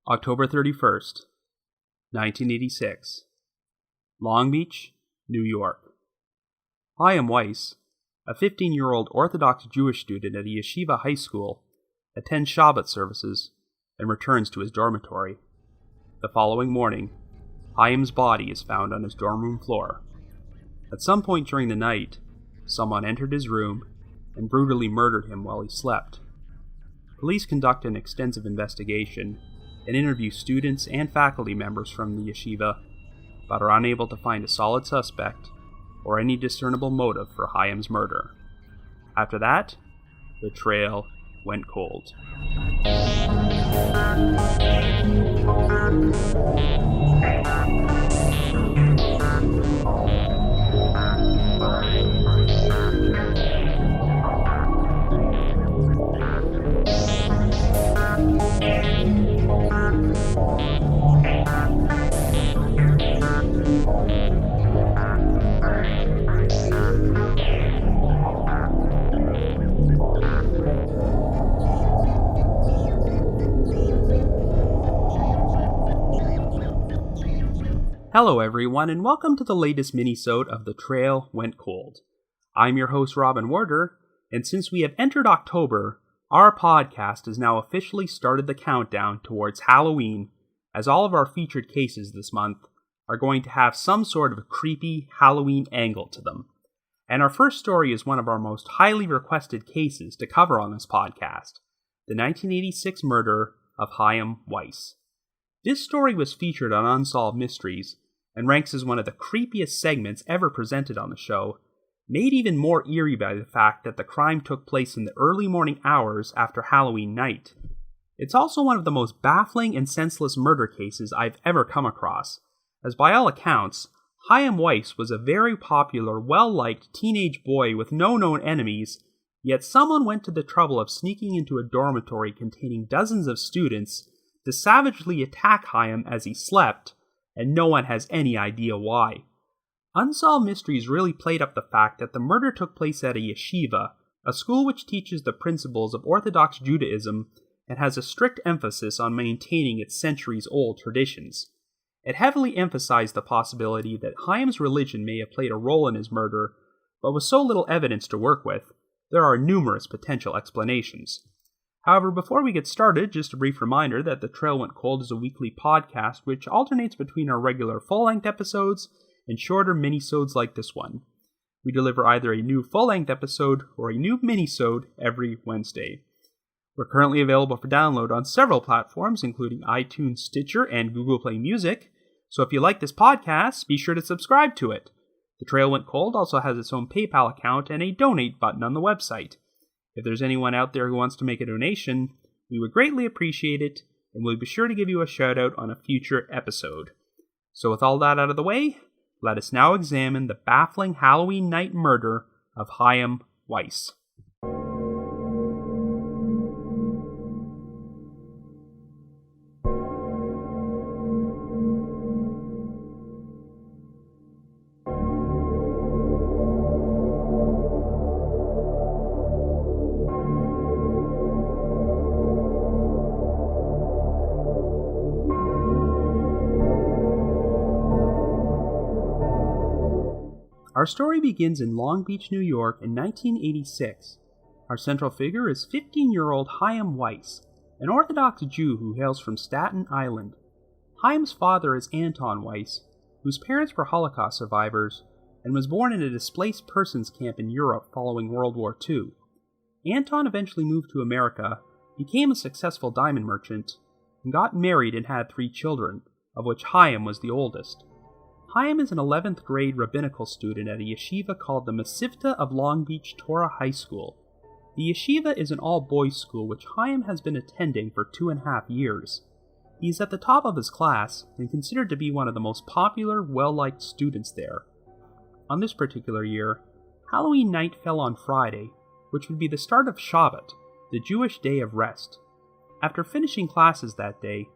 October 31st, 1986. Long Beach, New York. Chaim Weiss, a 15-year-old Orthodox Jewish student at a yeshiva high school, attends Shabbat services and returns to his dormitory. The following morning, Chaim's body is found on his dorm room floor. At some point during the night, someone entered his room and brutally murdered him while he slept. Police conduct an extensive investigation and interview students and faculty members from the yeshiva, but are unable to find a solid suspect or any discernible motive for Chaim's murder. After that, the trail went cold. Hello everyone, and welcome to the latest Minisode of The Trail Went Cold. I'm your host Robin Warder, and since we have entered October, our podcast has now officially started the countdown towards Halloween, as all of our featured cases this month are going to have some sort of a creepy Halloween angle to them. And our first story is one of our most highly requested cases to cover on this podcast, the 1986 murder of Chaim Weiss. This story was featured on Unsolved Mysteries, and ranks as one of the creepiest segments ever presented on the show, made even more eerie by the fact that the crime took place in the early morning hours after Halloween night. It's also one of the most baffling and senseless murder cases I've ever come across, as by all accounts, Chaim Weiss was a very popular, well-liked teenage boy with no known enemies, yet someone went to the trouble of sneaking into a dormitory containing dozens of students to savagely attack Chaim as he slept, and no one has any idea why. Unsolved Mysteries really played up the fact that the murder took place at a yeshiva, a school which teaches the principles of Orthodox Judaism and has a strict emphasis on maintaining its centuries-old traditions. It heavily emphasized the possibility that Chaim's religion may have played a role in his murder, but with so little evidence to work with, there are numerous potential explanations. However, before we get started, just a brief reminder that The Trail Went Cold is a weekly podcast which alternates between our regular full-length episodes and shorter minisodes like this one. We deliver either a new full-length episode or a new minisode every Wednesday. We're currently available for download on several platforms, including iTunes, Stitcher, and Google Play Music, so if you like this podcast, be sure to subscribe to it. The Trail Went Cold also has its own PayPal account and a donate button on the website. If there's anyone out there who wants to make a donation, we would greatly appreciate it, and we'll be sure to give you a shout out on a future episode. So with all that out of the way, let us now examine the baffling Halloween night murder of Chaim Weiss. Our story begins in Long Beach, New York in 1986. Our central figure is 15-year-old Chaim Weiss, an Orthodox Jew who hails from Staten Island. Chaim's father is Anton Weiss, whose parents were Holocaust survivors, and was born in a displaced persons camp in Europe following World War II. Anton eventually moved to America, became a successful diamond merchant, and got married and had 3 children, of which Chaim was the oldest. Chaim is an 11th grade rabbinical student at a yeshiva called the Minisode of Long Beach Torah High School. The yeshiva is an all-boys school which Chaim has been attending for 2.5 years. He is at the top of his class and considered to be one of the most popular, well-liked students there. On this particular year, Halloween night fell on Friday, which would be the start of Shabbat, the Jewish day of rest. After finishing classes that day,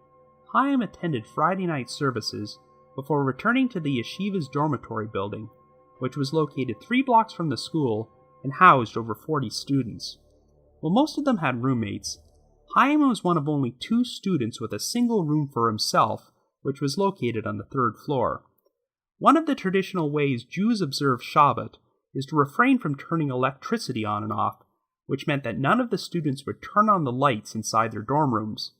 Chaim attended Friday night services before returning to the yeshiva's dormitory building, which was located 3 blocks from the school and housed over 40 students. While most of them had roommates, Chaim was one of only 2 students with a single room for himself, which was located on the 3rd floor. One of the traditional ways Jews observe Shabbat is to refrain from turning electricity on and off, which meant that none of the students would turn on the lights inside their dorm rooms.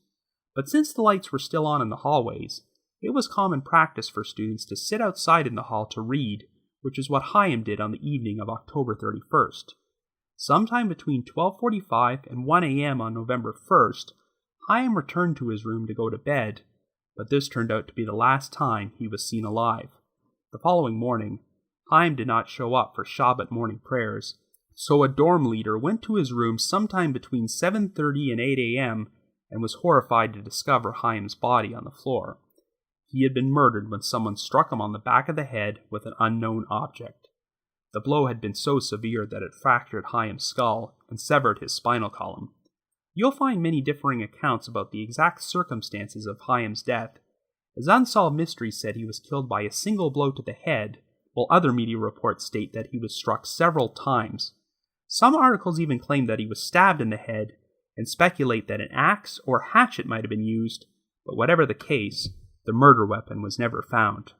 But since the lights were still on in the hallways, it was common practice for students to sit outside in the hall to read, which is what Chaim did on the evening of October 31st. Sometime between 12:45 and 1 a.m. on November 1st, Chaim returned to his room to go to bed, but this turned out to be the last time he was seen alive. The following morning, Chaim did not show up for Shabbat morning prayers, so a dorm leader went to his room sometime between 7:30 and 8 a.m. and was horrified to discover Chaim's body on the floor. He had been murdered when someone struck him on the back of the head with an unknown object. The blow had been so severe that it fractured Chaim's skull and severed his spinal column. You'll find many differing accounts about the exact circumstances of Chaim's death, as Unsolved Mysteries said he was killed by a single blow to the head, while other media reports state that he was struck several times. Some articles even claim that he was stabbed in the head, and speculate that an axe or hatchet might have been used, but whatever the case, the murder weapon was never found.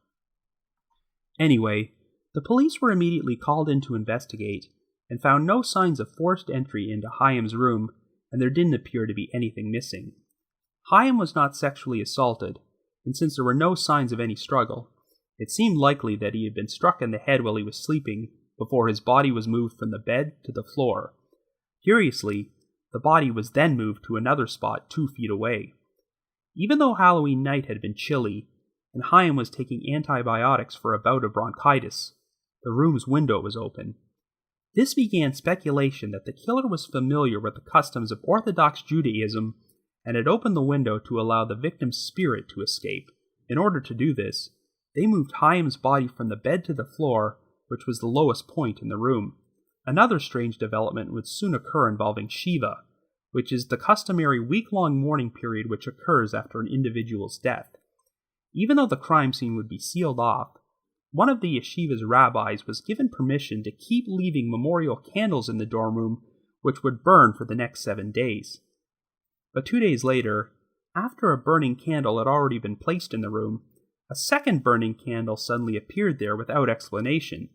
Anyway, the police were immediately called in to investigate, and found no signs of forced entry into Chaim's room, and there didn't appear to be anything missing. Chaim was not sexually assaulted, and since there were no signs of any struggle, it seemed likely that he had been struck in the head while he was sleeping, before his body was moved from the bed to the floor. Curiously, the body was then moved to another spot 2 feet away. Even though Halloween night had been chilly, and Chaim was taking antibiotics for a bout of bronchitis, the room's window was open. This began speculation that the killer was familiar with the customs of Orthodox Judaism and had opened the window to allow the victim's spirit to escape. In order to do this, they moved Chaim's body from the bed to the floor, which was the lowest point in the room. Another strange development would soon occur involving Shiva, which is the customary week-long mourning period which occurs after an individual's death. Even though the crime scene would be sealed off, one of the yeshiva's rabbis was given permission to keep leaving memorial candles in the dorm room, which would burn for the next 7 days. But 2 days later, after a burning candle had already been placed in the room, a second burning candle suddenly appeared there without explanation.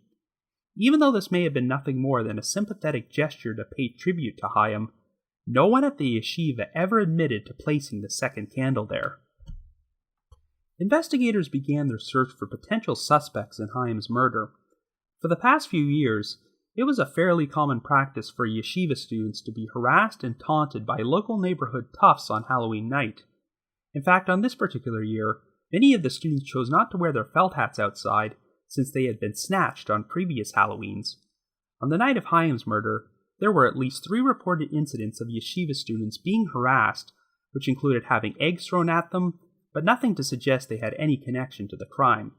Even though this may have been nothing more than a sympathetic gesture to pay tribute to Chaim, no one at the yeshiva ever admitted to placing the second candle there. Investigators began their search for potential suspects in Chaim's murder. For the past few years, it was a fairly common practice for yeshiva students to be harassed and taunted by local neighborhood toughs on Halloween night. In fact, on this particular year, many of the students chose not to wear their felt hats outside since they had been snatched on previous Halloweens. On the night of Chaim's murder, there were at least 3 reported incidents of yeshiva students being harassed, which included having eggs thrown at them, but nothing to suggest they had any connection to the crime.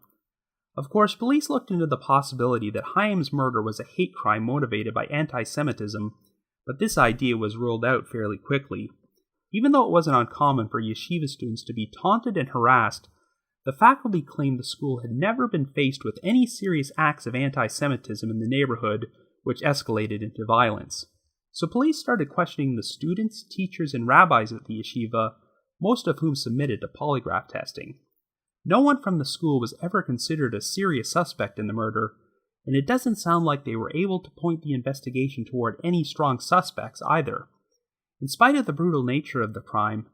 Of course, police looked into the possibility that Chaim's murder was a hate crime motivated by anti-Semitism, but this idea was ruled out fairly quickly. Even though it wasn't uncommon for yeshiva students to be taunted and harassed, the faculty claimed the school had never been faced with any serious acts of anti-Semitism in the neighborhood, which escalated into violence. So police started questioning the students, teachers, and rabbis at the yeshiva, most of whom submitted to polygraph testing. No one from the school was ever considered a serious suspect in the murder, and it doesn't sound like they were able to point the investigation toward any strong suspects either. In spite of the brutal nature of the crime,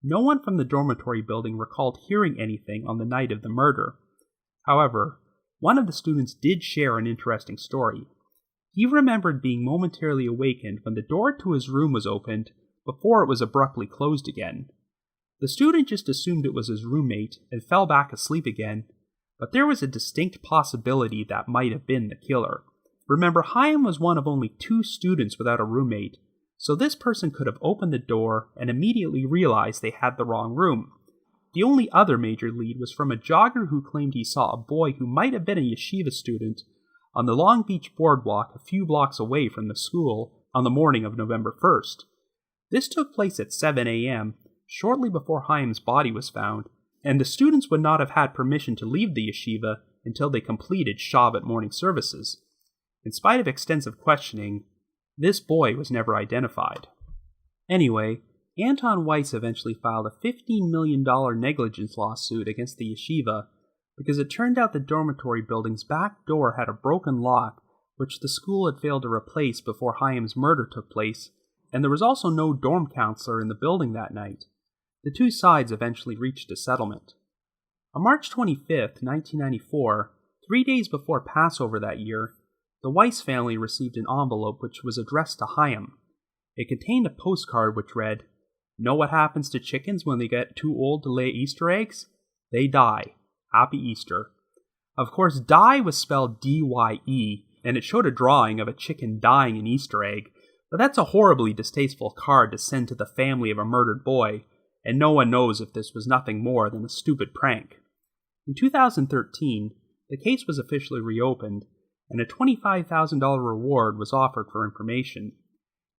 no one from the dormitory building recalled hearing anything on the night of the murder. However, one of the students did share an interesting story. He remembered being momentarily awakened when the door to his room was opened before it was abruptly closed again. The student just assumed it was his roommate and fell back asleep again, but there was a distinct possibility that might have been the killer. Remember, Chaim was one of only 2 students without a roommate, so this person could have opened the door and immediately realized they had the wrong room. The only other major lead was from a jogger who claimed he saw a boy who might have been a yeshiva student on the Long Beach boardwalk a few blocks away from the school on the morning of November 1st. This took place at 7 a.m., shortly before Chaim's body was found, and the students would not have had permission to leave the yeshiva until they completed Shabbat morning services. In spite of extensive questioning, this boy was never identified. Anyway, Anton Weiss eventually filed a $15 million negligence lawsuit against the yeshiva because it turned out the dormitory building's back door had a broken lock which the school had failed to replace before Chaim's murder took place, and there was also no dorm counselor in the building that night. The two sides eventually reached a settlement. On March 25, 1994, 3 days before Passover that year, the Weiss family received an envelope which was addressed to Chaim. It contained a postcard which read, "Know what happens to chickens when they get too old to lay Easter eggs? They die. Happy Easter." Of course, die was spelled D-Y-E, and it showed a drawing of a chicken dying an Easter egg, but that's a horribly distasteful card to send to the family of a murdered boy, and no one knows if this was nothing more than a stupid prank. In 2013, the case was officially reopened, and a $25,000 reward was offered for information.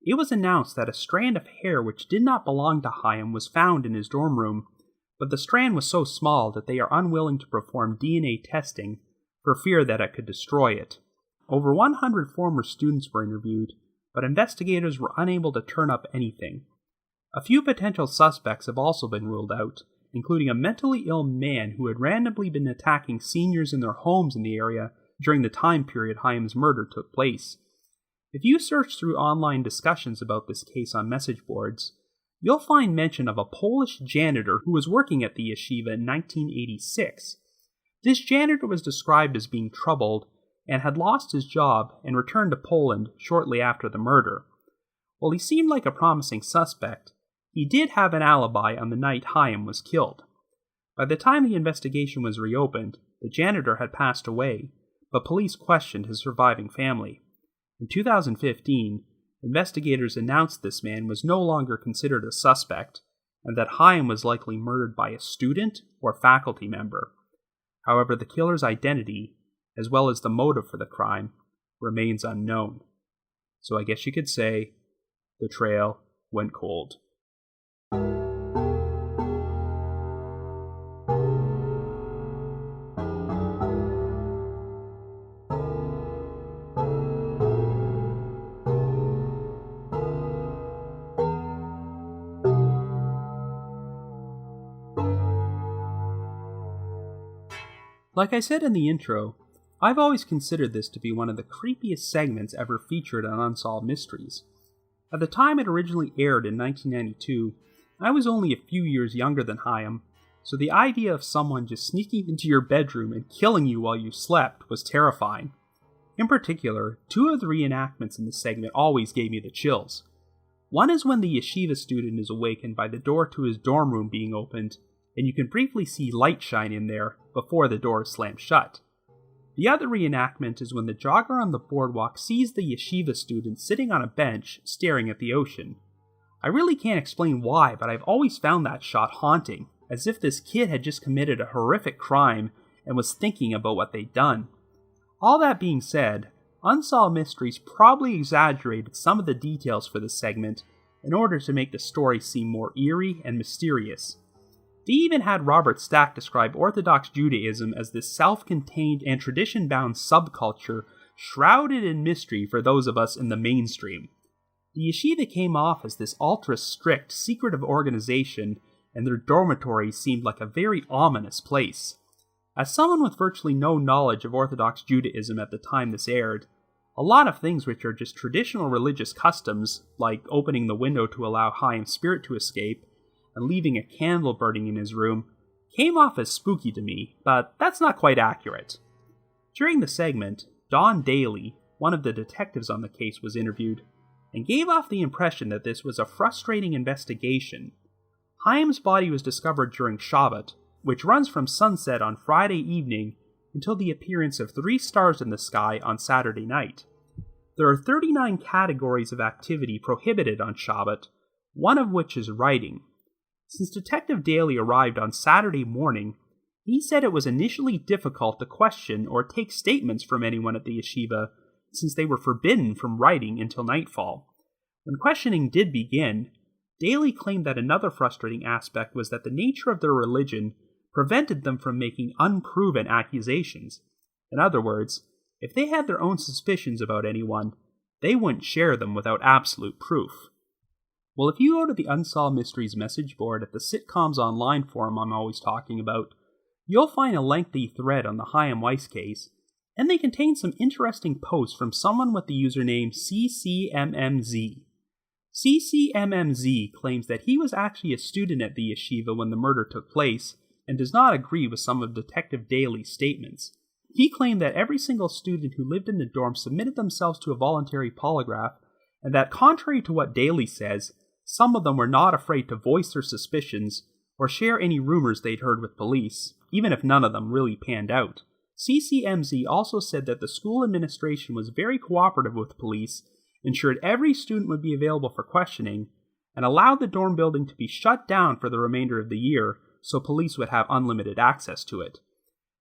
It was announced that a strand of hair which did not belong to Chaim was found in his dorm room, but the strand was so small that they are unwilling to perform DNA testing for fear that it could destroy it. Over 100 former students were interviewed, but investigators were unable to turn up anything. A few potential suspects have also been ruled out, including a mentally ill man who had randomly been attacking seniors in their homes in the area during the time period Chaim's murder took place. If you search through online discussions about this case on message boards, you'll find mention of a Polish janitor who was working at the yeshiva in 1986. This janitor was described as being troubled and had lost his job and returned to Poland shortly after the murder. While he seemed like a promising suspect, he did have an alibi on the night Chaim was killed. By the time the investigation was reopened, the janitor had passed away, but police questioned his surviving family. In 2015, investigators announced this man was no longer considered a suspect, and that Chaim was likely murdered by a student or faculty member. However, the killer's identity, as well as the motive for the crime, remains unknown. So I guess you could say, the trail went cold. Like I said in the intro, I've always considered this to be one of the creepiest segments ever featured on Unsolved Mysteries. At the time it originally aired in 1992, I was only a few years younger than Chaim, so the idea of someone just sneaking into your bedroom and killing you while you slept was terrifying. In particular, two of the reenactments in this segment always gave me the chills. One is when the yeshiva student is awakened by the door to his dorm room being opened, and you can briefly see light shine in there before the door is slammed shut. The other reenactment is when the jogger on the boardwalk sees the yeshiva student sitting on a bench staring at the ocean. I really can't explain why, but I've always found that shot haunting, as if this kid had just committed a horrific crime and was thinking about what they'd done. All that being said, Unsolved Mysteries probably exaggerated some of the details for this segment in order to make the story seem more eerie and mysterious. They even had Robert Stack describe Orthodox Judaism as this self-contained and tradition-bound subculture shrouded in mystery for those of us in the mainstream. The yeshiva came off as this ultra-strict, secretive organization, and their dormitories seemed like a very ominous place. As someone with virtually no knowledge of Orthodox Judaism at the time this aired, a lot of things which are just traditional religious customs, like opening the window to allow Chaim's spirit to escape, and leaving a candle burning in his room, came off as spooky to me, but that's not quite accurate. During the segment, Don Daly, one of the detectives on the case, was interviewed, and gave off the impression that this was a frustrating investigation. Chaim's body was discovered during Shabbat, which runs from sunset on Friday evening until the appearance of 3 stars in the sky on Saturday night. There are 39 categories of activity prohibited on Shabbat, one of which is writing. Since Detective Daly arrived on Saturday morning, he said it was initially difficult to question or take statements from anyone at the yeshiva since they were forbidden from writing until nightfall. When questioning did begin, Daly claimed that another frustrating aspect was that the nature of their religion prevented them from making unproven accusations. In other words, if they had their own suspicions about anyone, they wouldn't share them without absolute proof. Well, if you go to the Unsolved Mysteries message board at the Sitcoms Online forum I'm always talking about, you'll find a lengthy thread on the Chaim Weiss case, and they contain some interesting posts from someone with the username CCMMZ. CCMMZ claims that he was actually a student at the yeshiva when the murder took place, and does not agree with some of Detective Daly's statements. He claimed that every single student who lived in the dorm submitted themselves to a voluntary polygraph, and that contrary to what Daly says, some of them were not afraid to voice their suspicions or share any rumors they'd heard with police, even if none of them really panned out. CCMZ also said that the school administration was very cooperative with police, ensured every student would be available for questioning, and allowed the dorm building to be shut down for the remainder of the year so police would have unlimited access to it.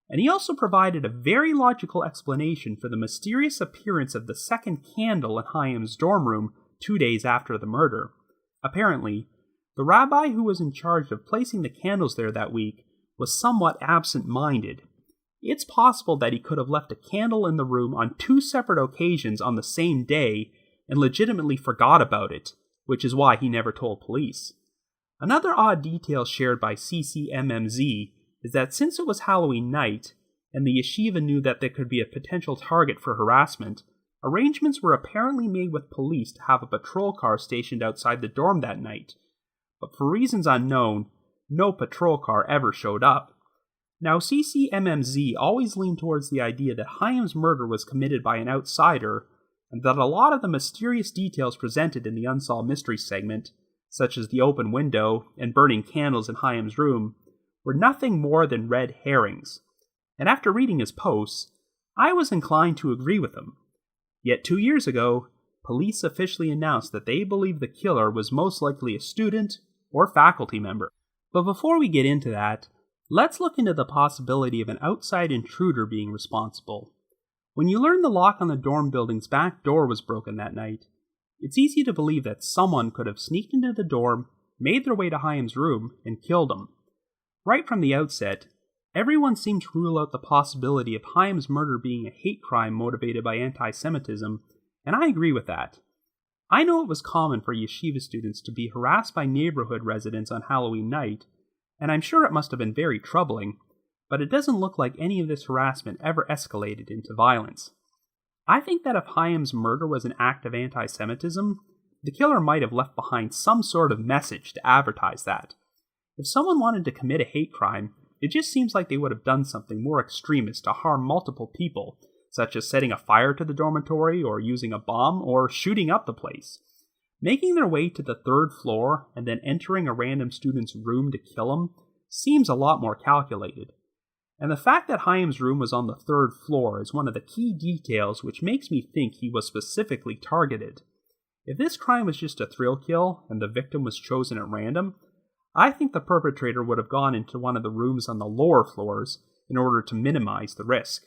And he also provided a very logical explanation for the mysterious appearance of the second candle in Chaim's dorm room 2 days after the murder. Apparently, the rabbi who was in charge of placing the candles there that week was somewhat absent-minded. It's possible that he could have left a candle in the room on 2 separate occasions on the same day and legitimately forgot about it, which is why he never told police. Another odd detail shared by CCMMZ is that since it was Halloween night, and the yeshiva knew that there could be a potential target for harassment, arrangements were apparently made with police to have a patrol car stationed outside the dorm that night. But for reasons unknown, no patrol car ever showed up. Now, CCMMZ always leaned towards the idea that Chaim's murder was committed by an outsider, and that a lot of the mysterious details presented in the Unsolved Mysteries segment, such as the open window and burning candles in Chaim's room, were nothing more than red herrings. And after reading his posts, I was inclined to agree with him. Yet 2 years ago, police officially announced that they believed the killer was most likely a student or faculty member. But before we get into that, let's look into the possibility of an outside intruder being responsible. When you learn the lock on the dorm building's back door was broken that night, it's easy to believe that someone could have sneaked into the dorm, made their way to Chaim's room, and killed him. Right from the outset, everyone seemed to rule out the possibility of Chaim's murder being a hate crime motivated by anti-Semitism, and I agree with that. I know it was common for yeshiva students to be harassed by neighborhood residents on Halloween night, and I'm sure it must have been very troubling, but it doesn't look like any of this harassment ever escalated into violence. I think that if Chaim's murder was an act of anti-Semitism, the killer might have left behind some sort of message to advertise that. If someone wanted to commit a hate crime, it just seems like they would have done something more extremist to harm multiple people, such as setting a fire to the dormitory or using a bomb or shooting up the place. Making their way to the 3rd floor and then entering a random student's room to kill him seems a lot more calculated. And the fact that Chaim's room was on the 3rd floor is one of the key details which makes me think he was specifically targeted. If this crime was just a thrill kill and the victim was chosen at random, I think the perpetrator would have gone into one of the rooms on the lower floors in order to minimize the risk.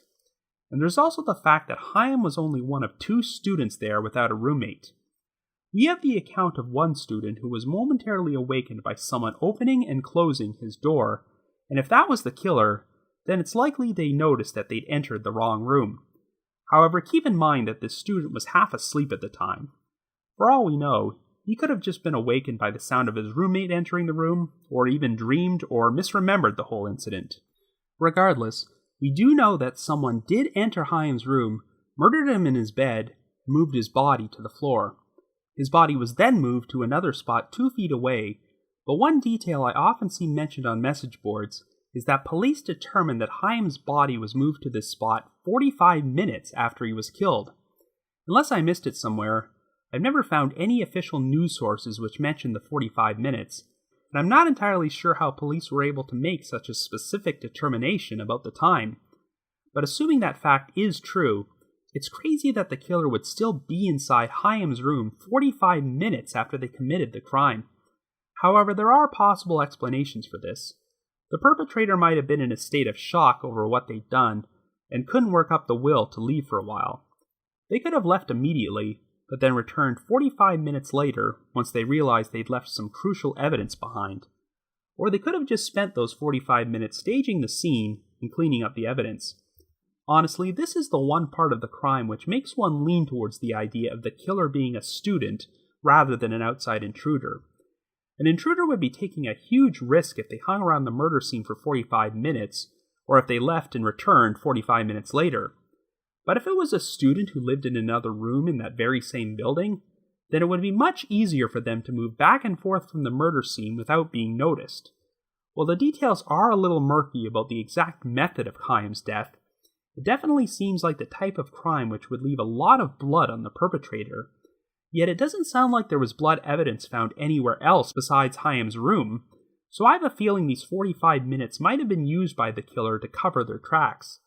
And there's also the fact that Chaim was only one of 2 students there without a roommate. We have the account of one student who was momentarily awakened by someone opening and closing his door, and if that was the killer, then it's likely they noticed that they'd entered the wrong room. However, keep in mind that this student was half asleep at the time. For all we know, he could have just been awakened by the sound of his roommate entering the room, or even dreamed or misremembered the whole incident. Regardless, we do know that someone did enter Chaim's room, murdered him in his bed, and moved his body to the floor. His body was then moved to another spot 2 feet away, but one detail I often see mentioned on message boards is that police determined that Chaim's body was moved to this spot 45 minutes after he was killed. Unless I missed it somewhere, I've never found any official news sources which mention the 45 minutes, and I'm not entirely sure how police were able to make such a specific determination about the time. But assuming that fact is true, it's crazy that the killer would still be inside Chaim's room 45 minutes after they committed the crime. However, there are possible explanations for this. The perpetrator might have been in a state of shock over what they'd done, and couldn't work up the will to leave for a while. They could have left immediately, but then returned 45 minutes later once they realized they'd left some crucial evidence behind. Or they could have just spent those 45 minutes staging the scene and cleaning up the evidence. Honestly, this is the one part of the crime which makes one lean towards the idea of the killer being a student rather than an outside intruder. An intruder would be taking a huge risk if they hung around the murder scene for 45 minutes, or if they left and returned 45 minutes later. But if it was a student who lived in another room in that very same building, then it would be much easier for them to move back and forth from the murder scene without being noticed. While the details are a little murky about the exact method of Chaim's death, it definitely seems like the type of crime which would leave a lot of blood on the perpetrator. Yet it doesn't sound like there was blood evidence found anywhere else besides Chaim's room, so I have a feeling these 45 minutes might have been used by the killer to cover their tracks.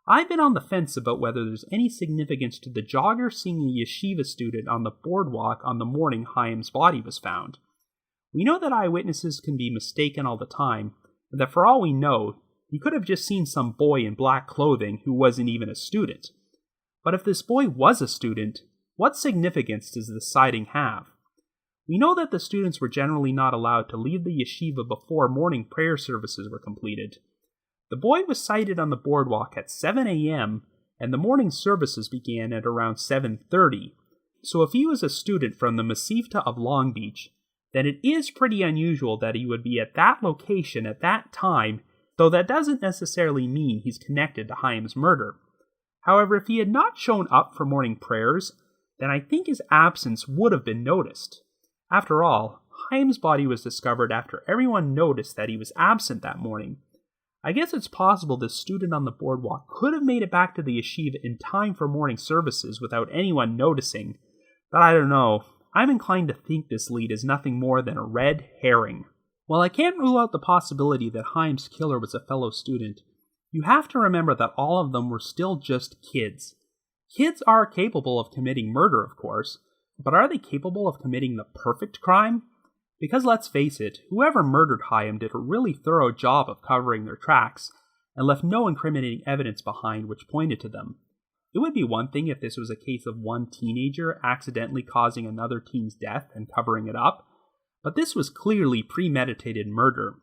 I've been on the fence about whether there's any significance to the jogger seeing a yeshiva student on the boardwalk on the morning Chaim's body was found. We know that eyewitnesses can be mistaken all the time, and that for all we know, he could have just seen some boy in black clothing who wasn't even a student. But if this boy was a student, what significance does this sighting have? We know that the students were generally not allowed to leave the yeshiva before morning prayer services were completed. The boy was sighted on the boardwalk at 7 a.m., and the morning services began at around 7:30. So if he was a student from the Masifta of Long Beach, then it is pretty unusual that he would be at that location at that time, though that doesn't necessarily mean he's connected to Chaim's murder. However, if he had not shown up for morning prayers, then I think his absence would have been noticed. After all, Chaim's body was discovered after everyone noticed that he was absent that morning. I guess it's possible this student on the boardwalk could have made it back to the yeshiva in time for morning services without anyone noticing, but I don't know. I'm inclined to think this lead is nothing more than a red herring. While I can't rule out the possibility that Chaim's killer was a fellow student, you have to remember that all of them were still just kids. Kids are capable of committing murder, of course, but are they capable of committing the perfect crime? Because let's face it, whoever murdered Chaim did a really thorough job of covering their tracks, and left no incriminating evidence behind which pointed to them. It would be one thing if this was a case of one teenager accidentally causing another teen's death and covering it up, but this was clearly premeditated murder.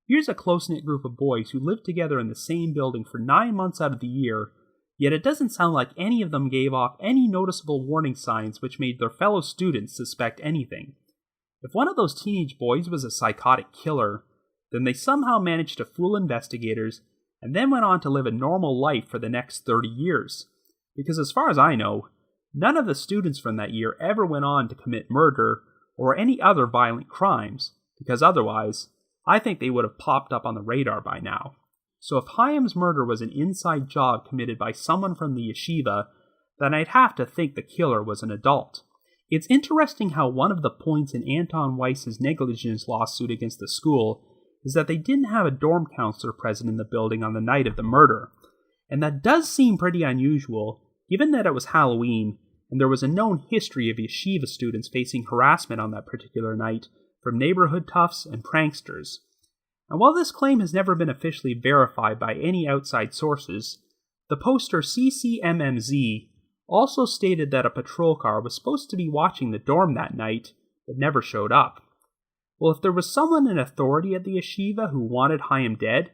Here's a close-knit group of boys who lived together in the same building for 9 months out of the year, yet it doesn't sound like any of them gave off any noticeable warning signs which made their fellow students suspect anything. If one of those teenage boys was a psychotic killer, then they somehow managed to fool investigators and then went on to live a normal life for the next 30 years. Because as far as I know, none of the students from that year ever went on to commit murder or any other violent crimes, because otherwise, I think they would have popped up on the radar by now. So if Chaim's murder was an inside job committed by someone from the yeshiva, then I'd have to think the killer was an adult. It's interesting how one of the points in Anton Weiss's negligence lawsuit against the school is that they didn't have a dorm counselor present in the building on the night of the murder. And that does seem pretty unusual, given that it was Halloween, and there was a known history of yeshiva students facing harassment on that particular night from neighborhood toughs and pranksters. And while this claim has never been officially verified by any outside sources, the poster CCMMZ also stated that a patrol car was supposed to be watching the dorm that night, but never showed up. Well, if there was someone in authority at the yeshiva who wanted Chaim dead,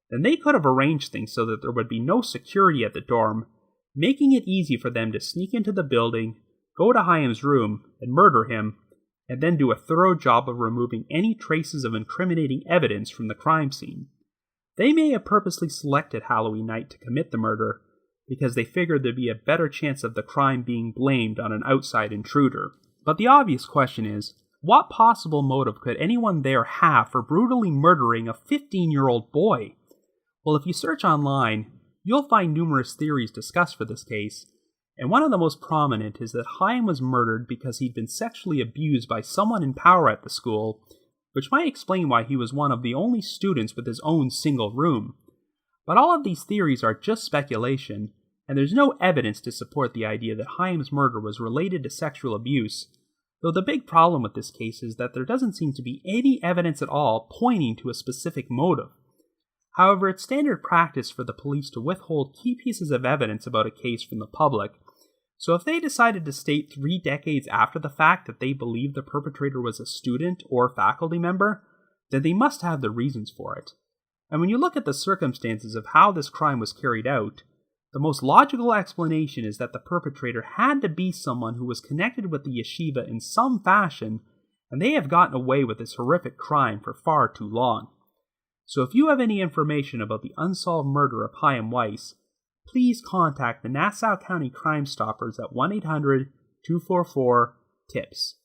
then they could have arranged things so that there would be no security at the dorm, making it easy for them to sneak into the building, go to Chaim's room, and murder him, and then do a thorough job of removing any traces of incriminating evidence from the crime scene. They may have purposely selected Halloween night to commit the murder, because they figured there'd be a better chance of the crime being blamed on an outside intruder. But the obvious question is, what possible motive could anyone there have for brutally murdering a 15-year-old boy? Well, if you search online, you'll find numerous theories discussed for this case, and one of the most prominent is that Chaim was murdered because he'd been sexually abused by someone in power at the school, which might explain why he was one of the only students with his own single room. But all of these theories are just speculation, and there's no evidence to support the idea that Chaim's murder was related to sexual abuse, though the big problem with this case is that there doesn't seem to be any evidence at all pointing to a specific motive. However, it's standard practice for the police to withhold key pieces of evidence about a case from the public, so if they decided to state 3 decades after the fact that they believe the perpetrator was a student or faculty member, then they must have the reasons for it. And when you look at the circumstances of how this crime was carried out, the most logical explanation is that the perpetrator had to be someone who was connected with the yeshiva in some fashion, and they have gotten away with this horrific crime for far too long. So if you have any information about the unsolved murder of Chaim Weiss, please contact the Nassau County Crime Stoppers at 1-800-244-TIPS.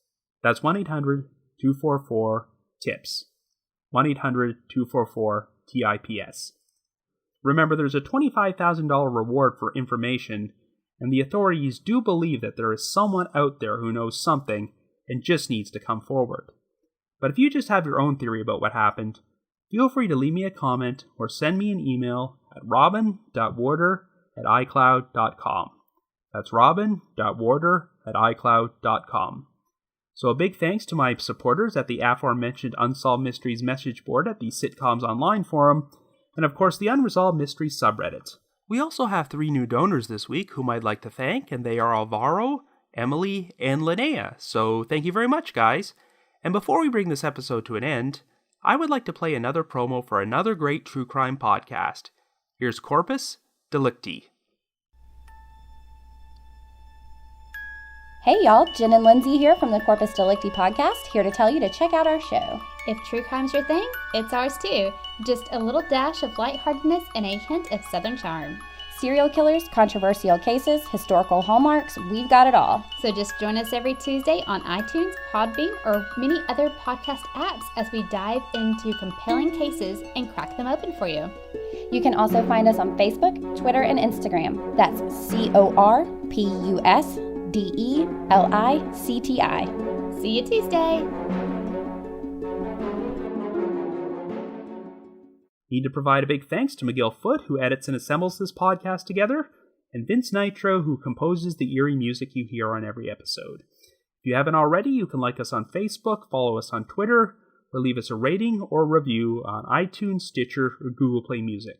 That's 1-800-244-TIPS. 1-800-244-TIPS. Remember, there's a $25,000 reward for information, and the authorities do believe that there is someone out there who knows something and just needs to come forward. But if you just have your own theory about what happened, feel free to leave me a comment or send me an email at robin.warder@icloud.com. That's robin.warder@icloud.com. So a big thanks to my supporters at the aforementioned Unsolved Mysteries message board at the Sitcoms Online forum, and of course the Unresolved Mysteries subreddit. We also have 3 new donors this week whom I'd like to thank, and they are Alvaro, Emily, and Linnea, so thank you very much, guys. And before we bring this episode to an end, I would like to play another promo for another great true crime podcast. Here's Corpus Delicti. Hey y'all, Jen and Lindsay here from the Corpus Delicti podcast, here to tell you to check out our show. If true crime's your thing, it's ours too. Just a little dash of lightheartedness and a hint of Southern charm. Serial killers, controversial cases, historical hallmarks, we've got it all. So just join us every Tuesday on iTunes, Podbean, or many other podcast apps as we dive into compelling cases and crack them open for you. You can also find us on Facebook, Twitter, and Instagram. That's CORPUSDELICTI. See you Tuesday! Need to provide a big thanks to Miguel Foote, who edits and assembles this podcast together, and Vince Nitro, who composes the eerie music you hear on every episode. If you haven't already, you can like us on Facebook, follow us on Twitter, or leave us a rating or review on iTunes, Stitcher, or Google Play Music.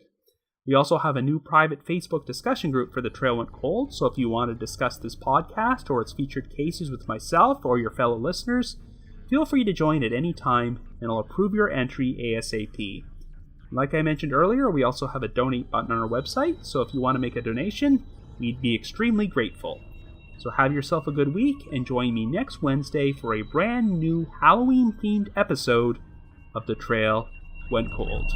We also have a new private Facebook discussion group for The Trail Went Cold, so if you want to discuss this podcast or its featured cases with myself or your fellow listeners, feel free to join at any time, and I'll approve your entry ASAP. Like I mentioned earlier, we also have a donate button on our website, so if you want to make a donation, we'd be extremely grateful. So have yourself a good week, and join me next Wednesday for a brand new Halloween-themed episode of The Trail Went Cold.